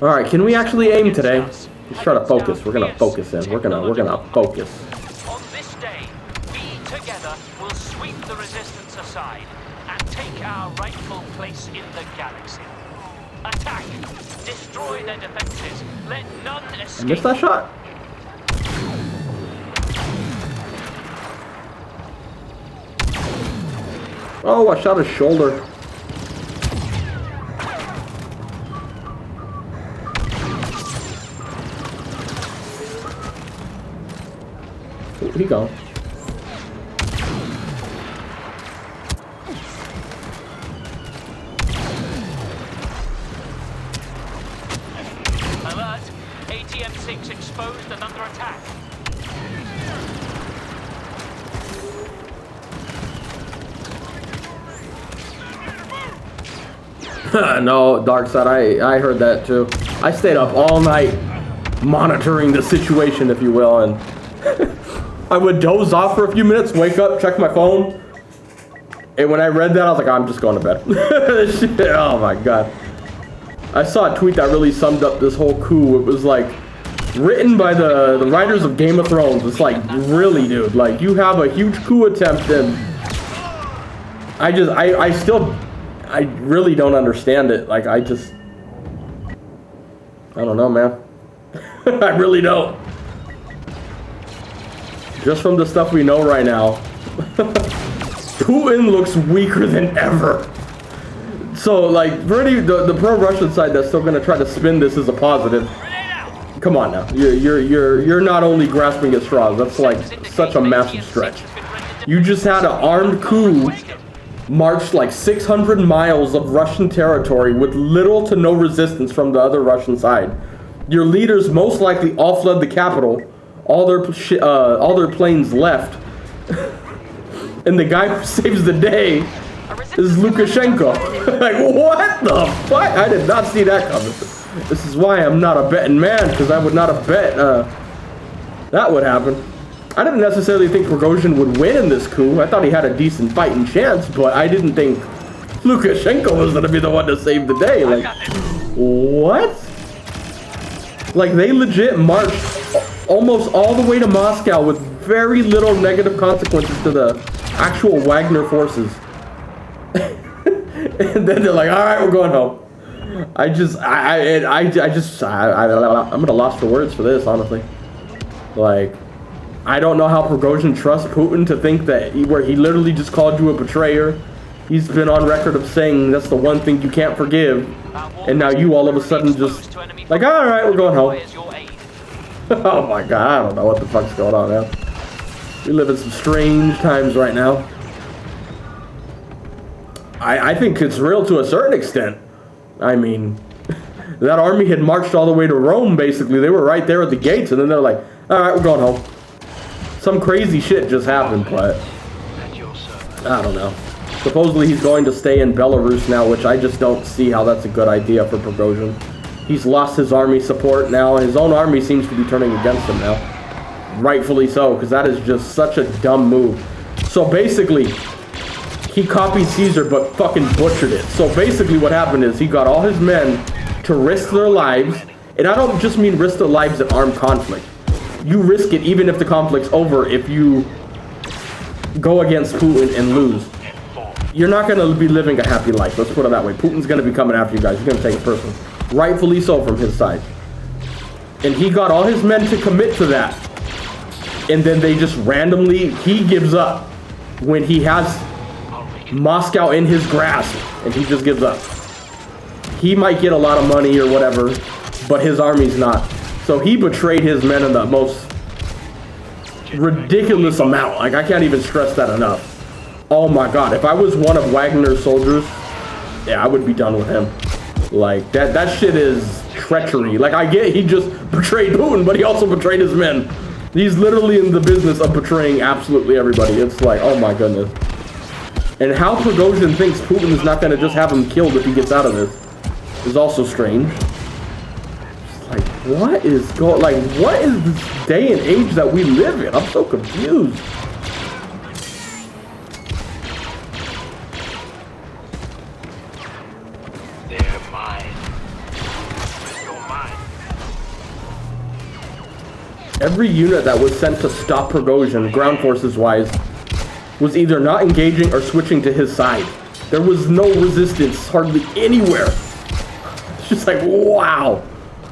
All right, can we actually aim today? Let's try to focus. We're gonna focus in. We're gonna focus. On this day, we together will sweep the resistance aside and take our rightful place in the galaxy. Attack! Destroy their defenses. Let none escape. I missed that shot. Oh, I shot his shoulder. Oh, he gone. Alert! ATM-6 exposed and under attack. No, dark side. I heard that too. I stayed up all night monitoring the situation, if you will, and I would doze off for a few minutes, wake up, check my phone, and when I read that, I was like, I'm just going to bed. Shit, oh my god. I saw a tweet that really summed up this whole coup. It was like written by the writers of Game of Thrones. It's like, really, dude, like you have a huge coup attempt, and I really don't understand it. Like, I don't know, man. I really don't. Just from the stuff we know right now, Putin looks weaker than ever. So, like, the pro-Russian side that's still gonna try to spin this as a positive. Come on now, you're not only grasping at straws. That's like such a massive stretch. You just had an armed coup. Marched like 600 miles of Russian territory with little to no resistance from the other Russian side. Your leaders most likely all fled the capital. All their planes left. And the guy who saves the day is Lukashenko. Like, what the fuck? I did not see that coming. This is why I'm not a betting man, because I would not have bet that would happen. I didn't necessarily think Prigozhin would win in this coup. I thought he had a decent fighting chance, but I didn't think Lukashenko was going to be the one to save the day. Like, what? Like, they legit marched almost all the way to Moscow with very little negative consequences to the actual Wagner forces. And then they're like, all right, we're going home. I'm at a loss for words for this, honestly. Like, I don't know how Prigozhin trusts Putin to think that where he literally just called you a betrayer. He's been on record of saying that's the one thing you can't forgive. And now you all of a sudden just like, all right, we're going home. Oh my god, I don't know what the fuck's going on, man. We live in some strange times right now. I think it's real to a certain extent. I mean, that army had marched all the way to Rome, basically. They were right there at the gates, and then they're like, all right, we're going home. Some crazy shit just happened, but I don't know. Supposedly he's going to stay in Belarus now, which I just don't see how that's a good idea for Prigozhin. He's lost his army support now. His own army seems to be turning against him now. Rightfully so, because that is just such a dumb move. So basically, he copied Caesar but fucking butchered it. So basically what happened is he got all his men to risk their lives. And I don't just mean risk their lives in armed conflict. You risk it even if the conflict's over if you go against Putin and lose. You're not going to be living a happy life. Let's put it that way. Putin's going to be coming after you guys. He's going to take it personally. Rightfully so from his side. And he got all his men to commit to that. And then they just randomly, he gives up when he has Moscow in his grasp. And he just gives up. He might get a lot of money or whatever, but his army's not. So he betrayed his men in the most ridiculous amount. Like, I can't even stress that enough. Oh my god, if I was one of Wagner's soldiers, yeah, I would be done with him. Like, that shit is treachery. Like, I get he just betrayed Putin, but he also betrayed his men. He's literally in the business of betraying absolutely everybody. It's like, oh my goodness. And how Prigozhin thinks Putin is not going to just have him killed if he gets out of this is also strange. Like, what is this day and age that we live in? I'm so confused. Every unit that was sent to stop Prigozhin, ground forces wise, was either not engaging or switching to his side. There was no resistance hardly anywhere. It's just like, wow.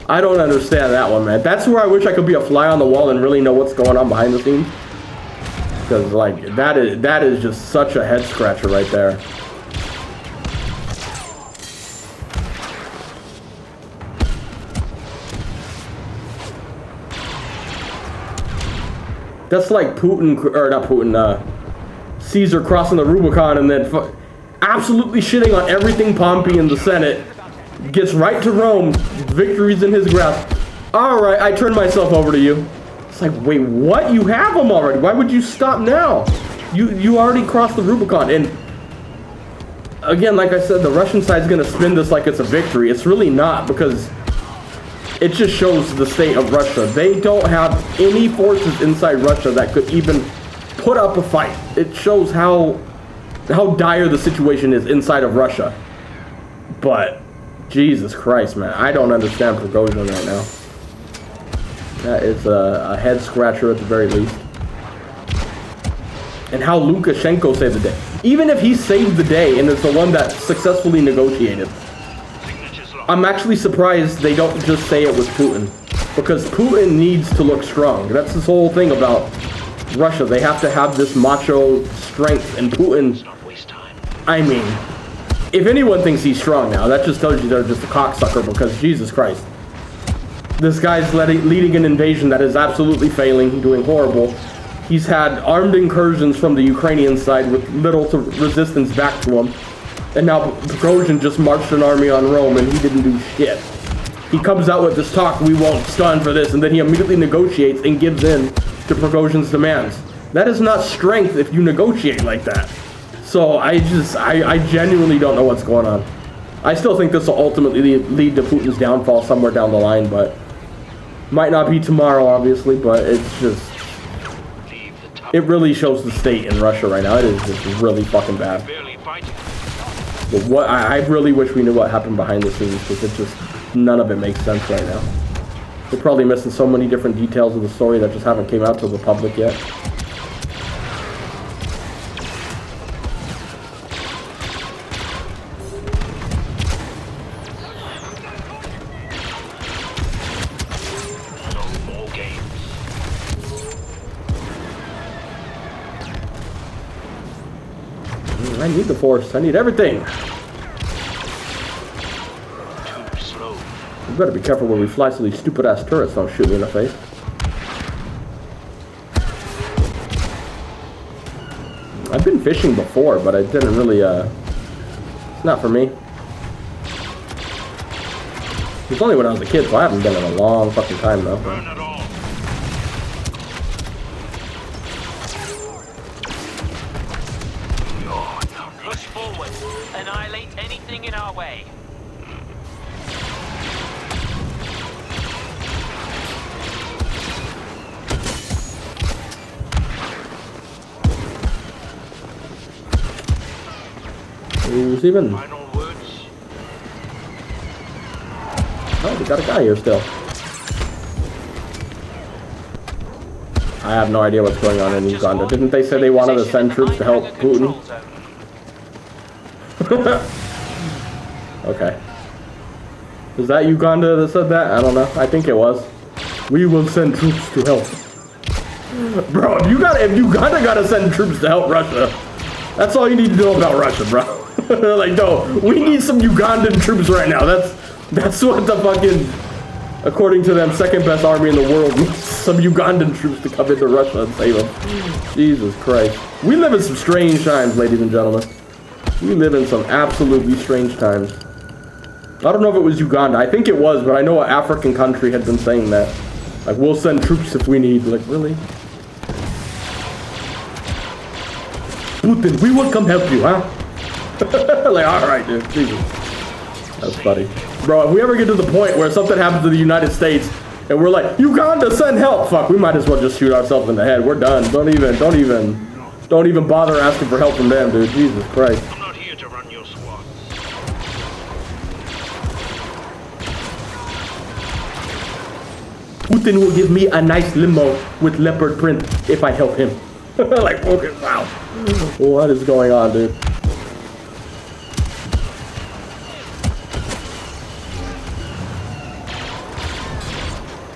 I don't understand that one, man. That's where I wish I could be a fly on the wall and really know what's going on behind the scenes. Because, like, that is just such a head scratcher right there. That's like Putin, or not Putin, Caesar crossing the Rubicon and then absolutely shitting on everything Pompey in the Senate. Gets right to Rome, victory's in his grasp. Alright, I turn myself over to you. It's like, wait, what? You have them already. Why would you stop now? You already crossed the Rubicon. And again, like I said, the Russian side's going to spin this like it's a victory. It's really not, because it just shows the state of Russia. They don't have any forces inside Russia that could even put up a fight. It shows how dire the situation is inside of Russia. But Jesus Christ, man, I don't understand Prigozhin right now. That is a head scratcher at the very least. And how Lukashenko saved the day. Even if he saved the day and is the one that successfully negotiated, I'm actually surprised they don't just say it was Putin. Because Putin needs to look strong. That's this whole thing about Russia. They have to have this macho strength. And Putin, I mean, if anyone thinks he's strong now, that just tells you they're just a cocksucker, because Jesus Christ. This guy's leading an invasion that is absolutely failing, doing horrible. He's had armed incursions from the Ukrainian side with little to resistance back to him. And now Prigozhin just marched an army on Rome and he didn't do shit. He comes out with this talk, we won't stand for this, and then he immediately negotiates and gives in to Prigozhin's demands. That is not strength if you negotiate like that. So I genuinely don't know what's going on. I still think this will ultimately lead to Putin's downfall somewhere down the line, but might not be tomorrow, obviously, but it's just, it really shows the state in Russia right now. It is just really fucking bad. But what I really wish we knew what happened behind the scenes, because it just, none of it makes sense right now. We're probably missing so many different details of the story that just haven't came out to the public yet. I need the force. I need everything. Too slow. We better be careful where we fly so these stupid ass turrets don't shoot me in the face. I've been fishing before, but I didn't really, it's not for me. It was only when I was a kid, so I haven't been in a long fucking time though. Burn it all. Push forward. Annihilate anything in our way. Who's even? Final words. Oh, we got a guy here still. I have no idea what's going on in Uganda. Didn't they say they wanted to send troops to help Putin? Okay. Is that Uganda that said that? I don't know. I think it was. We will send troops to help. Bro, if Uganda gotta send troops to help Russia, that's all you need to know about Russia, bro. Like, no, we need some Ugandan troops right now. That's what the fucking, according to them, second best army in the world needs some Ugandan troops to come into Russia and save them. Jesus Christ. We live in some strange times, ladies and gentlemen. We live in some absolutely strange times. I don't know if it was Uganda. I think it was, but I know an African country had been saying that. Like, we'll send troops if we need. Like, really? Putin, we will come help you, huh? Like, alright, dude. Jesus. That's funny. Bro, if we ever get to the point where something happens to the United States and we're like, Uganda, send help! Fuck, we might as well just shoot ourselves in the head. We're done. Don't even bother asking for help from them, dude. Jesus Christ. I'm not here to run your squad. Putin will give me a nice limo with leopard print if I help him. Like, okay, wow. What is going on, dude?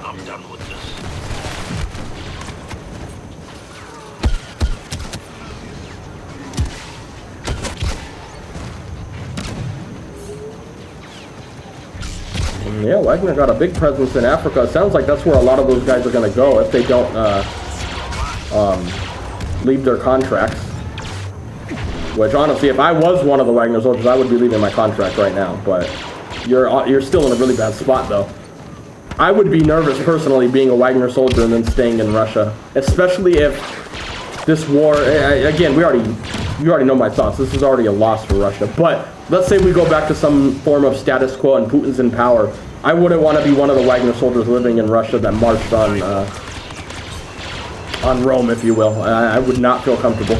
I'm done with this. Yeah, Wagner got a big presence in Africa. It sounds like that's where a lot of those guys are going to go if they don't leave their contracts. Which, honestly, if I was one of the Wagner soldiers, I would be leaving my contract right now. But you're still in a really bad spot, though. I would be nervous, personally, being a Wagner soldier and then staying in Russia. Especially if this war... Again, you already know my thoughts. This is already a loss for Russia. But let's say we go back to some form of status quo and Putin's in power. I wouldn't want to be one of the Wagner soldiers living in Russia that marched on Rome, if you will. I would not feel comfortable.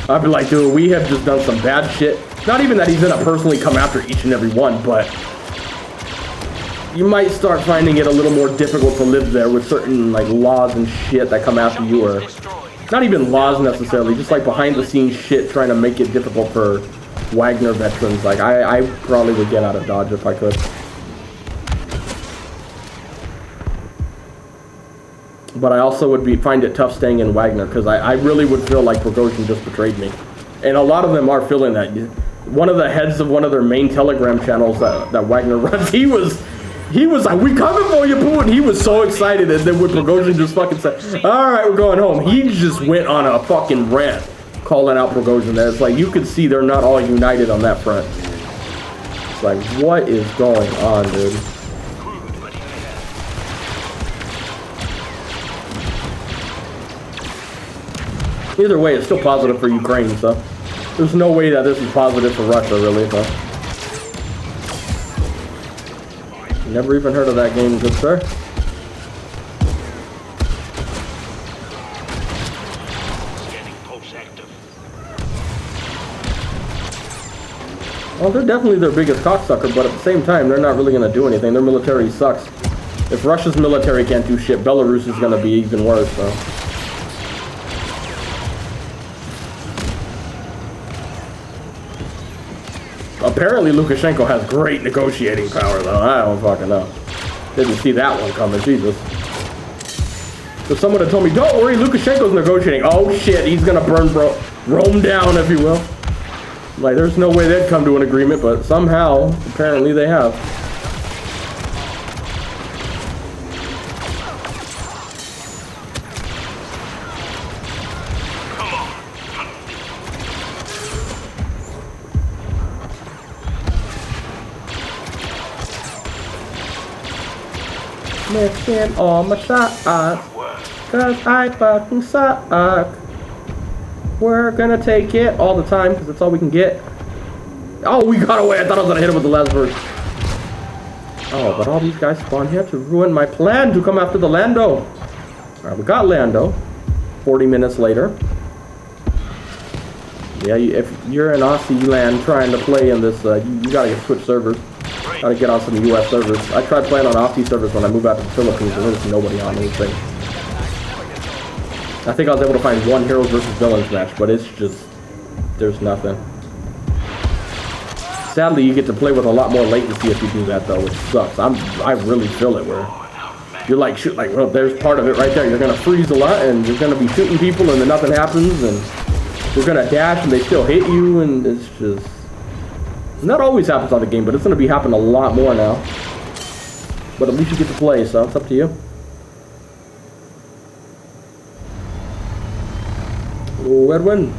I'd be like, dude, we have just done some bad shit. Not even that he's gonna personally come after each and every one, but you might start finding it a little more difficult to live there with certain like laws and shit that come after you, or not even laws necessarily, just like behind the scenes shit trying to make it difficult for Wagner veterans. Like I probably would get out of Dodge if I could. But I also would find it tough staying in Wagner, because I really would feel like Prigozhin just betrayed me. And a lot of them are feeling that. One of the heads of one of their main Telegram channels that Wagner runs, he was like, we coming for you, Putin. He was so excited, and then when Prigozhin just fucking said, all right, we're going home, he just went on a fucking rant calling out Prigozhin. It's like, you could see they're not all united on that front. It's like, what is going on, dude? Either way, it's still positive for Ukraine, so there's no way that this is positive for Russia, really. So. Never even heard of that game, good sir. Well, they're definitely their biggest cocksucker, but at the same time, they're not really going to do anything. Their military sucks. If Russia's military can't do shit, Belarus is going to be even worse, so. Apparently Lukashenko has great negotiating power, though. I don't fucking know. Didn't see that one coming, Jesus. If someone had told me, don't worry, Lukashenko's negotiating. Oh shit, he's gonna burn Rome down, if you will. Like, there's no way they'd come to an agreement, but somehow, apparently they have. Missing all my shots, cause I fucking suck. We're gonna take it all the time, because that's all we can get. Oh, we got away. I thought I was gonna hit him with the last verse. Oh, but all these guys spawn here to ruin my plan to come after the Lando. Alright, we got Lando. 40 minutes later. Yeah, if you're in Aussie land trying to play in this, you gotta switch servers. Gotta get on some US servers. I tried playing on Aussie servers when I moved out to the Philippines, and there's nobody on anything. I think I was able to find one heroes versus villains match, but it's just, there's nothing. Sadly, you get to play with a lot more latency if you do that, though, which sucks. I really feel it where you're like, shoot, like, well, there's part of it right there. You're gonna freeze a lot, and you're gonna be shooting people, and then nothing happens, and you're gonna dash, and they still hit you, and it's just. And that always happens on the game, but it's going to be happening a lot more now. But at least you get to play, so it's up to you. Oh, Edwin.